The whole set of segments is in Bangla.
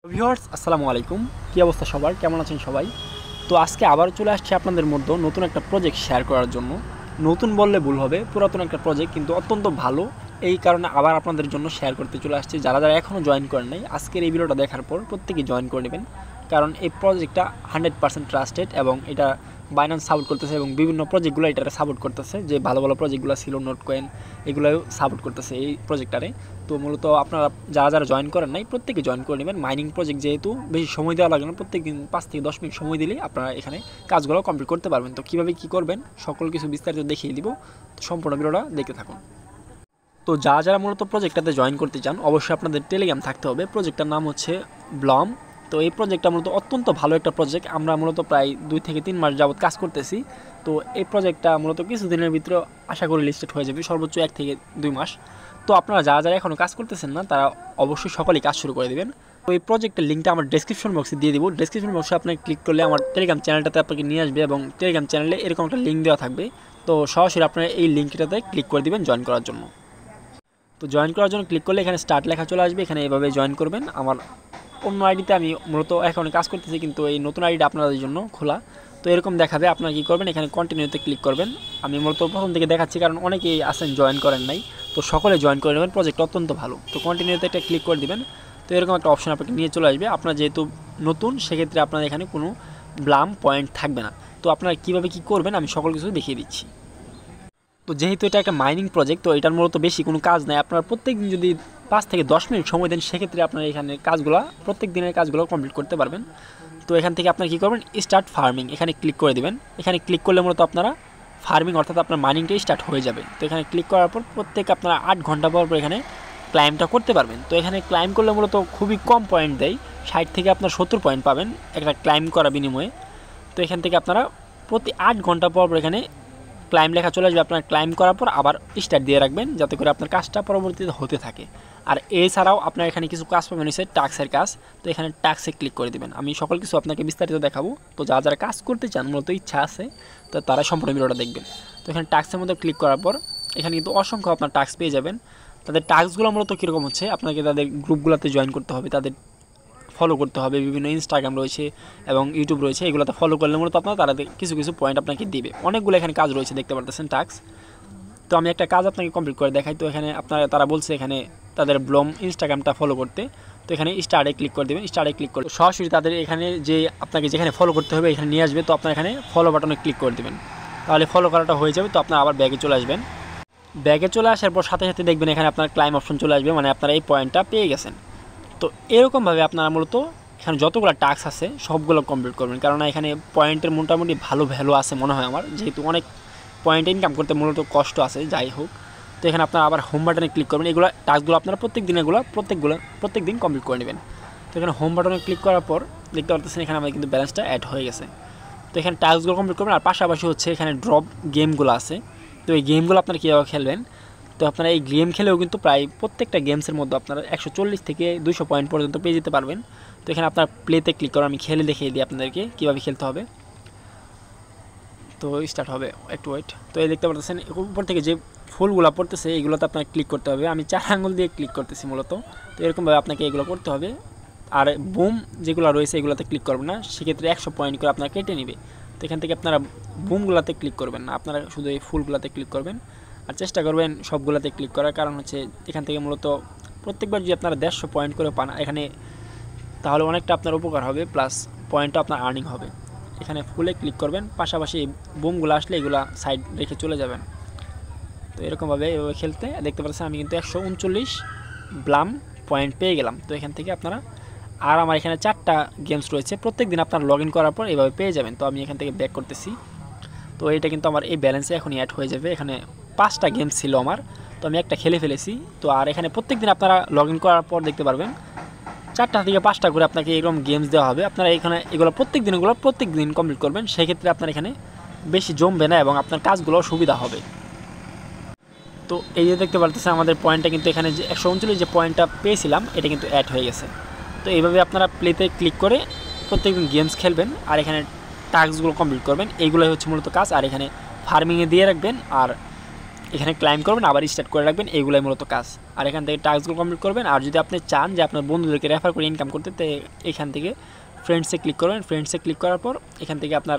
ভিউয়ার্স আসসালামু আলাইকুম। কী অবস্থা সবার, কেমন আছেন সবাই? তো আজকে আবারও চলে আসছে আপনাদের মধ্যে নতুন একটা প্রজেক্ট শেয়ার করার জন্য। নতুন বললে ভুল হবে, পুরাতন একটা প্রজেক্ট কিন্তু অত্যন্ত ভালো। এই কারণে আবার আপনাদের জন্য শেয়ার করতে চলে আসছে। যারা যারা এখনও জয়েন করেন নাই, আজকের এই ভিডিওটা দেখার পর প্রত্যেকেই জয়েন করে নেবেন, কারণ এই প্রজেক্টটা 100% ট্রাস্টেড এবং এটা বাইন্যান্স সাপোর্ট করতেছে এবং বিভিন্ন প্রজেক্টগুলো এটারে সাপোর্ট করতেছে। যে ভালো ভালো প্রজেক্টগুলো ছিল, নোট কয়েন, এগুলোও সাপোর্ট করতেছে এই প্রজেক্টটারে। তো মূলত আপনারা যারা যারা জয়েন করেন নাই প্রত্যেকে জয়েন করে নেবেন। মাইনিং প্রজেক্ট যেহেতু বেশি সময় দেওয়া লাগে না, প্রত্যেক দিন 5 থেকে 10 মিনিট সময় দিলেই আপনারা এখানে কাজগুলো কমপ্লিট করতে পারবেন। তো কীভাবে কী করবেন সকল কিছু বিস্তারিত দেখিয়ে দিব, তো সম্পূর্ণ ভিডিওটা দেখতে থাকুন। তো যারা যারা মূলত প্রজেক্টটাতে জয়েন করতে চান, অবশ্যই আপনাদের টেলিগ্রাম থাকতে হবে। প্রজেক্টটার নাম হচ্ছে ব্লম। তো এই প্রজেক্টটা মূলত অত্যন্ত ভালো একটা প্রজেক্ট। আমরা মূলত প্রায় 2 থেকে 3 মাস যাবত কাজ করতেছি। তো এই প্রজেক্টটা মূলত কিছুদিনের ভিতরে আশা করি লিস্টেড হয়ে যাবে, সর্বোচ্চ 1 থেকে 2 মাস। তো আপনারা যারা যারা এখনও কাজ করতেছেন না, তারা অবশ্যই সকলেই কাজ শুরু করে দেবেন। তো এই প্রজেক্টের লিঙ্কটা আমার ডেসক্রিপশন বক্সে দিয়ে দিব। ডেসক্রিপশন বক্সে আপনি ক্লিক করলে আমার টেলিগ্রাম চ্যানেলটাতে আপনাকে নিয়ে আসবে এবং টেলিগ্রাম চ্যানেলে এরকম একটা লিঙ্ক দেওয়া থাকবে। তো সরাসরি আপনারা এই লিঙ্কটাতে ক্লিক করে দিবেন জয়েন করার জন্য। তো জয়েন করার জন্য ক্লিক করলে এখানে স্টার্ট লেখা চলে আসবে, এখানে এভাবে জয়েন করবেন। আমার অন্য আইডিতে আমি মূলত এখন কাজ করতেছি, কিন্তু এই নতুন আইডিটা আপনাদের জন্য খোলা। তো এরকম দেখাবে। আপনারা কী করবেন, এখানে কন্টিনিউতে ক্লিক করবেন। আমি মূলত প্রথম থেকে দেখাচ্ছি কারণ অনেকেই আছেন জয়েন করেন নাই। তো সকলে জয়েন করে নেবেন, প্রজেক্ট অত্যন্ত ভালো। তো কন্টিনিউতে একটা ক্লিক করে দিবেন। তো এরকম একটা অপশন আপনাকে নিয়ে চলে আসবে। আপনার যেহেতু নতুন, সেক্ষেত্রে আপনার এখানে কোনো ব্লাম পয়েন্ট থাকবে না। তো আপনারা কীভাবে কী করবেন আমি সকল কিছু দেখিয়ে দিচ্ছি। তো যেহেতু এটা একটা মাইনিং প্রজেক্ট, তো এটার মূলত বেশি কোনো কাজ নাই। আপনারা প্রত্যেক দিন যদি 5 থেকে 10 মিনিট সময় দেন, সেক্ষেত্রে আপনারা এখানে কাজগুলো প্রত্যেক দিনের কাজগুলো কমপ্লিট করতে পারবেন। তো এখান থেকে আপনারা কী করবেন, স্টার্ট ফার্মিং এখানে ক্লিক করে দেবেন। এখানে ক্লিক করলে মূলত আপনারা ফার্মিং অর্থাৎ আপনার মাইনিংটাই স্টার্ট হয়ে যাবে। তো এখানে ক্লিক করার পর প্রত্যেক আপনারা 8 ঘন্টা পর এখানে ক্লাইমটা করতে পারবেন। তো এখানে ক্লাইম করলে মূলত খুবই কম পয়েন্ট দেয়, 60 থেকে আপনার 70 পয়েন্ট পাবেন একটা ক্লাইম করা বিনিময়ে। তো এখান থেকে আপনারা প্রতি 8 ঘন্টা পর এখানে ক্লাইম লেখা চলে আসবে। আপনার ক্লাইম করার পর আবার স্টার্ট দিয়ে রাখবেন, যাতে করে আপনার কাজটা পরবর্তীতে হতে থাকে। আর এছাড়াও আপনার এখানে কিছু কাজ পাবেন, হচ্ছে টাস্কের কাজ। তো এখানে টাস্কে ক্লিক করে দেবেন। আমি সকল কিছু আপনাকে বিস্তারিত দেখাবো। তো যারা যারা কাজ করতে চান, মূলত ইচ্ছা আছে, তো তারা সম্পূর্ণ ভিডিওটা দেখবেন। তো এখানে টাস্কের মধ্যে ক্লিক করার পর এখানে কিন্তু অসংখ্য আপনার টাস্ক পেয়ে যাবেন। তাদের টাস্কগুলো মূলত কীরকম হচ্ছে, আপনাকে তাদের গ্রুপগুলোতে জয়েন করতে হবে, তাদের ফলো করতে হবে। বিভিন্ন ইনস্টাগ্রাম রয়েছে এবং ইউটিউব রয়েছে, এগুলোতে ফলো করলে মূলত আপনার তারা কিছু কিছু পয়েন্ট আপনাকে দিবে। অনেকগুলো এখানে কাজ রয়েছে, দেখতে পারতেছেন টাস্ক। তো আমি একটা কাজ আপনাকে কমপ্লিট করে দেখাই। তো এখানে আপনারা তারা বলছে এখানে তাদের ব্লম ইনস্টাগ্রামটা ফলো করতে। তো এখানে স্টার্টে ক্লিক করে দেবেন। স্টার্টে ক্লিক করে সরাসরি তাদের এখানে যে আপনাকে যেখানে ফলো করতে হবে এখানে নিয়ে আসবে। তো আপনার এখানে ফলো বাটনে ক্লিক করে দেবেন, তাহলে ফলো করাটা হয়ে যাবে। তো আপনার আবার ব্যাগে চলে আসবেন। ব্যাগে চলে আসার পর সাথে সাথে দেখবেন এখানে আপনার ক্লাইম অপশন চলে আসবে, মানে আপনারা এই পয়েন্টটা পেয়ে গেছেন। তো এরকমভাবে আপনারা মূলত এখানে যতগুলো টাস্ক আছে সবগুলো কমপ্লিট করবেন, কারণ এখানে পয়েন্টের মোটামুটি ভালো ভ্যালু আছে মনে হয় আমার, যেহেতু অনেক পয়েন্ট ইনকাম করতে মূলত কষ্ট আছে, যাই হোক। তো এখানে আপনারা আবার হোম বাটনে ক্লিক করবেন। এগুলো টাস্কগুলো আপনারা প্রত্যেক দিন কমপ্লিট করে নেবেন। তো এখানে হোম বাটনে ক্লিক করার পর দেখতে পারতেছেন এখানে আমাদের কিন্তু ব্যালেন্সটা অ্যাড হয়ে গেছে। তো এখানে টাস্কগুলো কমপ্লিট করবেন। আর পাশাপাশি হচ্ছে এখানে ড্রপ গেমগুলো আছে। তো এই গেমগুলো আপনারা কীভাবে খেলবেন, তো আপনারা এই গেম খেলেও কিন্তু প্রায় প্রত্যেকটা গেমসের মধ্যে আপনারা 140 থেকে 200 পয়েন্ট পর্যন্ত পেয়ে যেতে পারবেন। তো এখানে আপনার প্লেতে ক্লিক করে আমি খেলে দেখিয়ে দিই আপনাদেরকে কীভাবে খেলতে হবে। তো স্টার্ট হবে, একটু ওয়েট। তো এই দেখতে পাচ্ছেন উপর থেকে যে ফুলগুলো পড়তেছে এইগুলোতে আপনার ক্লিক করতে হবে। আমি 4 আঙুল দিয়ে ক্লিক করতেছি মূলত। তো এরকমভাবে আপনাকে এগুলো করতে হবে। আর বুম যেগুলো রয়েছে এগুলোতে ক্লিক করবেন না, সেক্ষেত্রে 100 পয়েন্ট করে আপনার কেটে নেবে। তো এখান থেকে আপনারা বুমগুলোতে ক্লিক করবেন না, আপনারা শুধু এই ফুলগুলোতে ক্লিক করবেন। আর চেষ্টা করবেন সবগুলোতে ক্লিক করার, কারণ হচ্ছে এখান থেকে মূলত প্রত্যেকবার যদি আপনারা 150 পয়েন্ট করে পান এখানে, তাহলে অনেকটা আপনার উপকার হবে, প্লাস পয়েন্টটা আপনার আর্নিং হবে। এখানে ফুলে ক্লিক করবেন, পাশাপাশি বুমগুলো আসলে এগুলো সাইড রেখে চলে যাবেন। তো এরকমভাবে এভাবে খেলতে দেখতে পাচ্ছেন আমি কিন্তু 139 ব্লাম পয়েন্ট পেয়ে গেলাম। তো এখান থেকে আপনারা, আর আমার এখানে 4টা গেমস রয়েছে, প্রত্যেক দিন আপনারা লগ ইন করার পর এইভাবে পেয়ে যাবেন। তো আমি এখান থেকে ব্যাক করতেছি। তো এটা কিন্তু আমার এই ব্যালেন্সে এখনই অ্যাড হয়ে যাবে। এখানে 5টা গেমস ছিল আমার, তো আমি একটা খেলে ফেলেছি। তো আর এখানে প্রত্যেক দিন আপনারা লগ ইন করার পর দেখতে পারবেন 4টা থেকে 5টা করে আপনাকে এরকম গেমস দেওয়া হবে। আপনারা এখানে এগুলো প্রত্যেক দিন কমপ্লিট করবেন, সেক্ষেত্রে আপনার এখানে বেশি জমবে না এবং আপনার কাজগুলো সুবিধা হবে। তো এই যে দেখতে পারতেছেন আমাদের পয়েন্টটা কিন্তু এখানে যে 139 যে পয়েন্টটা পেয়েছিলাম এটা কিন্তু অ্যাড হয়ে গেছে। তো এইভাবে আপনারা প্লেতে ক্লিক করে প্রত্যেকদিন গেমস খেলবেন আর এখানে টাস্কগুলো কমপ্লিট করবেন। এইগুলোই হচ্ছে মূলত কাজ। আর এখানে ফার্মিংয়ে দিয়ে রাখবেন আর এখানে ক্লাইম করবেন, আবার স্টার্ট করে রাখবেন, এইগুলাই মূলত কাজ। আর এখান থেকে টাস্কগুলো কমপ্লিট করবেন। আর যদি আপনি চান যে আপনার বন্ধুদেরকে রেফার করে ইনকাম করতে, তো এখান থেকে ফ্রেন্ডসে ক্লিক করবেন। ফ্রেন্ডসে ক্লিক করার পর এখান থেকে আপনার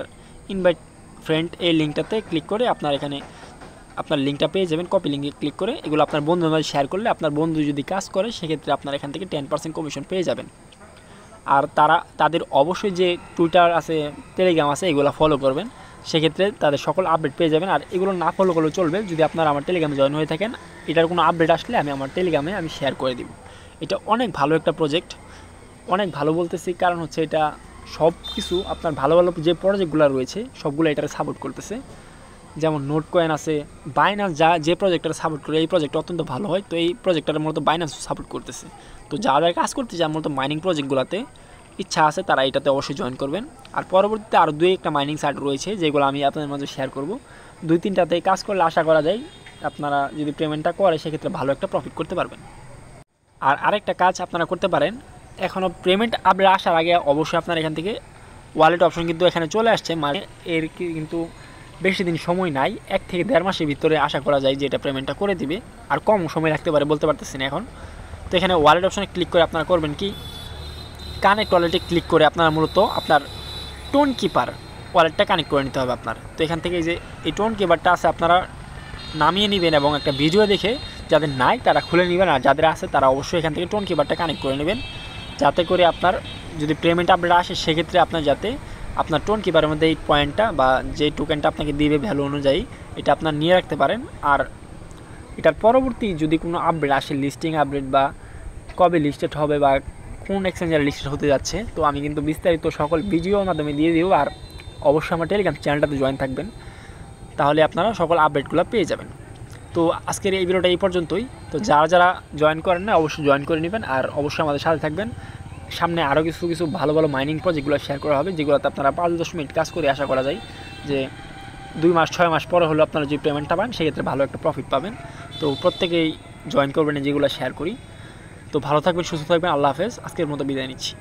ইনভাইট ফ্রেন্ড এই লিঙ্কটাতে ক্লিক করে আপনার এখানে আপনার লিঙ্কটা পেয়ে যাবেন। কপি লিঙ্কে ক্লিক করে এগুলো আপনার বন্ধুদের মাঝে শেয়ার করলে আপনার বন্ধু যদি কাজ করে সেক্ষেত্রে আপনার এখান থেকে 10% কমিশন পেয়ে যাবেন। আর তাদের অবশ্যই যে টুইটার আছে, টেলিগ্রাম আছে, এগুলো ফলো করবেন, সেক্ষেত্রে তাদের সকল আপডেট পেয়ে যাবেন। আর এগুলো না ফলো করলেও চলবে, যদি আপনারা আমার টেলিগ্রামে জয়েন হয়ে থাকেন, এটার কোনো আপডেট আসলে আমি আমার টেলিগ্রামে শেয়ার করে দিব। এটা অনেক ভালো একটা প্রজেক্ট, অনেক ভালো বলতেছি কারণ হচ্ছে এটা সব কিছু আপনার ভালো ভালো যে প্রজেক্টগুলো রয়েছে সবগুলো এটাকে সাপোর্ট করতেছে। যেমন নোট কয়েন আছে, বাইনান্স যে প্রজেক্টটা সাপোর্ট করে এই প্রজেক্টটা অত্যন্ত ভালো হয়, তো এই প্রজেক্টটার মূলত বাইনান্স সাপোর্ট করতেছে। তো যারা কাজ করতে চান মূলত মাইনিং প্রজেক্টগুলোতে ইচ্ছা আছে তারা এটাতে অবশ্যই জয়েন করবেন। আর পরবর্তীতে আরও 2-1টা মাইনিং সাইট রয়েছে যেগুলো আমি আপনাদের মাঝে শেয়ার করব। 2-3টাতে কাজ করলে আশা করা যায় আপনারা যদি পেমেন্টটা করে সেক্ষেত্রে ভালো একটা প্রফিট করতে পারবেন। আর আরেকটা কাজ আপনারা করতে পারেন, এখনও পেমেন্ট আপডেট আসার আগে অবশ্যই আপনার এখান থেকে ওয়ালেট অপশন কিন্তু এখানে চলে আসছে, মানে এর কিন্তু বেশি দিন সময় নাই, 1 থেকে 1.5 মাসের ভিতরে আশা করা যায় যে এটা পেমেন্টটা করে দিবে। আর কম সময় রাখতে পারে, বলতে পারতেছি না এখন। তো এখানে ওয়ালেট অপশনে ক্লিক করে আপনারা করবেন কি, কানেক্ট ওয়ালেটে ক্লিক করে আপনারা মূলত আপনার টোন কিপার ওয়ালেটটা কানেক্ট করে নিতে হবে আপনার। তো এখান থেকে যে এই টোন কিপারটা আছে আপনারা নামিয়ে নেবেন এবং একটা ভিডিও দেখে, যাদের নাই তারা খুলে নেবেন, আর যাদের আছে তারা অবশ্যই এখান থেকে টোন কিপারটা কানেক্ট করে নেবেন, যাতে করে আপনার যদি পেমেন্ট আপডেট আসে সেক্ষেত্রে আপনার যাতে আপনার টোন কিপারের মধ্যে এই পয়েন্টটা বা যে টোকেনটা আপনাকে দিবে ভ্যালু অনুযায়ী এটা আপনার নিয়ে রাখতে পারেন। আর এটার পরবর্তী যদি কোনো আপডেট আসে, লিস্টিং আপডেট বা কবে লিস্টেড হবে বা কোন এক্সচেঞ্জার লিস্টেড হতে যাচ্ছে, তো আমি কিন্তু বিস্তারিত সকল ভিডিওর মাধ্যমে দিয়ে দিব। আর অবশ্যই আমার টেলিগ্রাম চ্যানেলটাতে জয়েন থাকবেন, তাহলে আপনারা সকল আপডেটগুলো পেয়ে যাবেন। তো আজকের এই ভিডিওটা এই পর্যন্তই। তো যারা যারা জয়েন করেন না অবশ্যই জয়েন করে নেবেন, আর অবশ্যই আমাদের সাথে থাকবেন। সামনে আরও কিছু ভালো ভালো মাইনিং প্রজেক্টগুলো শেয়ার করা হবে, যেগুলোতে আপনারা 5-10 মিনিট কাজ করে আশা করা যায় যে 2 মাস 6 মাস পরে হলেও আপনারা যে পেমেন্টটা পান সেক্ষেত্রে ভালো একটা প্রফিট পাবেন। তো প্রত্যেকেই জয়েন করবেন যেগুলো শেয়ার করি। তো ভালো থাকবেন, সুস্থ থাকবেন, আল্লাহ হাফেজ। আজকের মতো বিদায় নিচ্ছি।